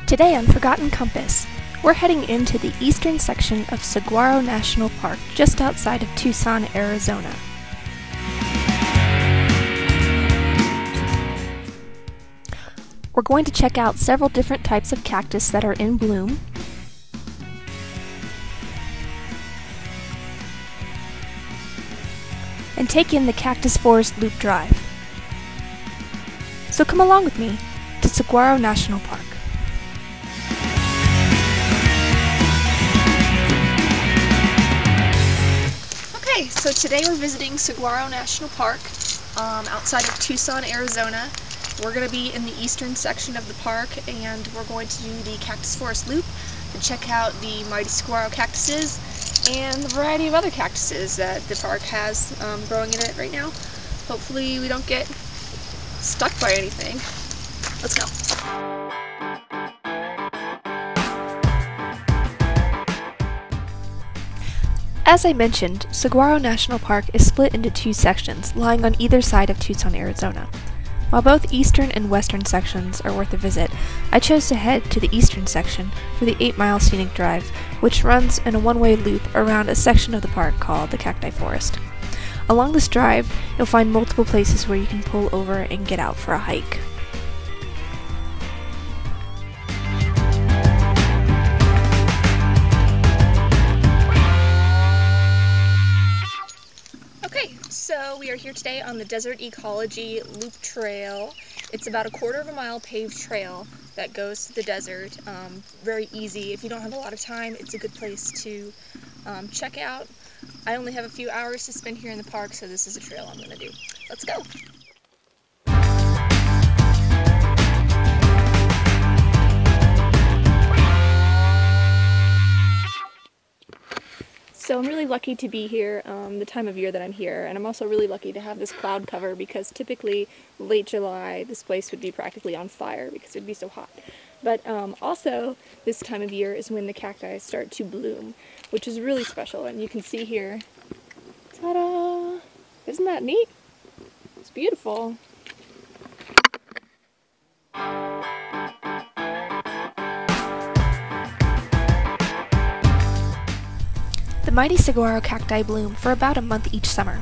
Today on Forgotten Compass, we're heading into the eastern section of Saguaro National Park just outside of Tucson, Arizona. We're going to check out several different types of cactus that are in bloom, and take in the Cactus Forest Loop Drive. So come along with me to Saguaro National Park. Okay, so today we're visiting Saguaro National Park outside of Tucson, Arizona. We're going to be in the eastern section of the park, and we're going to do the Cactus Forest Loop and check out the mighty saguaro cactuses and the variety of other cactuses that the park has growing in it right now. Hopefully we don't get stuck by anything. Let's go. As I mentioned, Saguaro National Park is split into two sections, lying on either side of Tucson, Arizona. While both eastern and western sections are worth a visit, I chose to head to the eastern section for the 8-mile scenic drive, which runs in a one-way loop around a section of the park called the Cacti Forest. Along this drive, you'll find multiple places where you can pull over and get out for a hike. So we are here today on the Desert Ecology Loop Trail. It's about a 1/4 mile paved trail that goes to the desert. Very easy. If you don't have a lot of time, it's a good place to check out. I only have a few hours to spend here in the park, so this is a trail I'm going to do. Let's go! So I'm really lucky to be here the time of year that I'm here, and I'm also really lucky to have this cloud cover because typically late July this place would be practically on fire because it would be so hot. But also this time of year is when the cacti start to bloom, which is really special, and you can see here, ta-da! Isn't that neat? It's beautiful. The mighty saguaro cacti bloom for about a month each summer.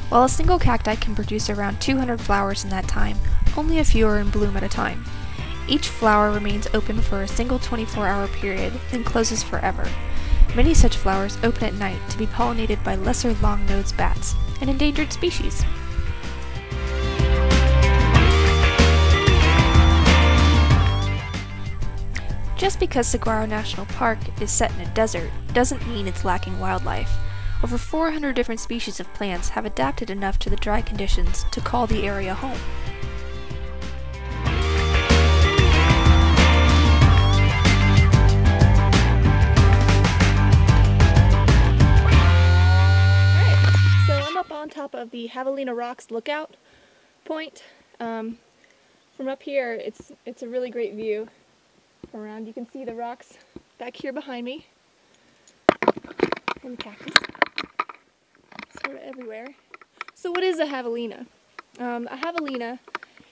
While a single cacti can produce around 200 flowers in that time, only a few are in bloom at a time. Each flower remains open for a single 24-hour period, then closes forever. Many such flowers open at night to be pollinated by lesser long-nosed bats, an endangered species. Just because Saguaro National Park is set in a desert doesn't mean it's lacking wildlife. Over 400 different species of plants have adapted enough to the dry conditions to call the area home. Alright, so I'm up on top of the Javelina Rocks lookout point. From up here, it's a really great view. Around, you can see the rocks back here behind me, and the cactus, sort of everywhere. So what is a javelina? A javelina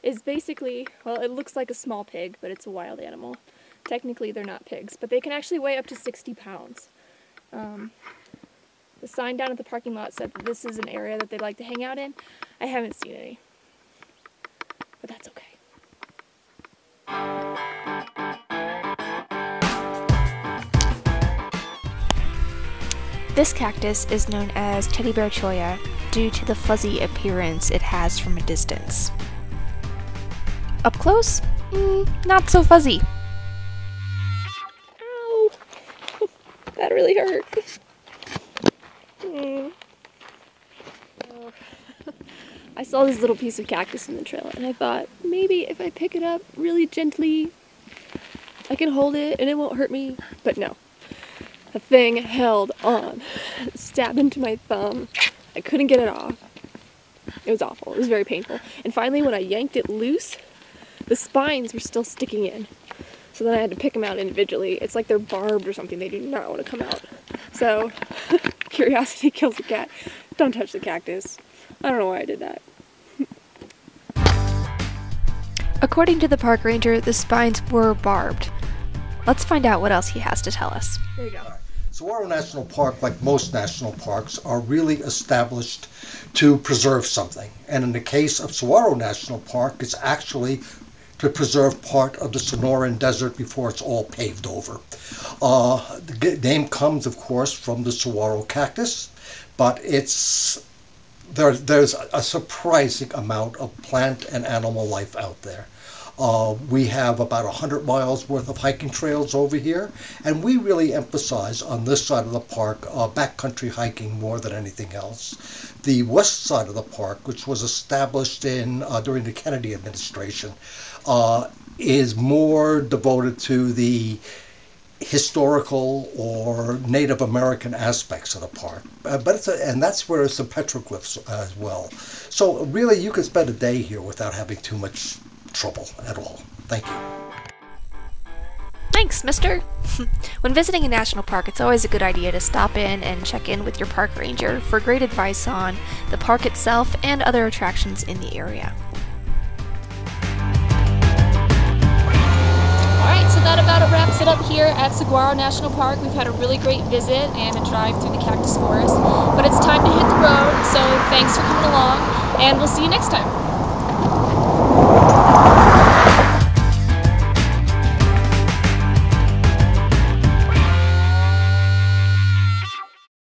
is basically, well, it looks like a small pig, but it's a wild animal. Technically they're not pigs, but they can actually weigh up to 60 pounds. The sign down at the parking lot said that this is an area that they'd like to hang out in. I haven't seen any, but that's okay. This cactus is known as teddy bear cholla due to the fuzzy appearance it has from a distance. Up close, not so fuzzy. Ow! That really hurt. I saw this little piece of cactus in the trail and I thought, maybe if I pick it up really gently, I can hold it and it won't hurt me, but no. The thing held on, stabbed into my thumb. I couldn't get it off. It was awful. It was very painful. And finally, when I yanked it loose, the spines were still sticking in. So then I had to pick them out individually. It's like they're barbed or something. They do not want to come out. So, curiosity kills the cat. Don't touch the cactus. I don't know why I did that. According to the park ranger, the spines were barbed. Let's find out what else he has to tell us. There you go. Saguaro National Park, like most national parks, are really established to preserve something. And in the case of Saguaro National Park, it's actually to preserve part of the Sonoran Desert before it's all paved over. The name comes, of course, from the saguaro cactus, but there's a surprising amount of plant and animal life out there. We have about 100 miles worth of hiking trails over here, and we really emphasize on this side of the park backcountry hiking more than anything else. The west side of the park, which was established during the Kennedy administration, is more devoted to the historical or Native American aspects of the park, and that's where it's some petroglyphs as well. So really, you could spend a day here without having too much trouble at all. Thank you. Thanks, mister. When visiting a national park, it's always a good idea to stop in and check in with your park ranger for great advice on the park itself and other attractions in the area. Alright, so that about wraps it up here at Saguaro National Park. We've had a really great visit and a drive through the cactus forest, but it's time to hit the road, so thanks for coming along, and we'll see you next time.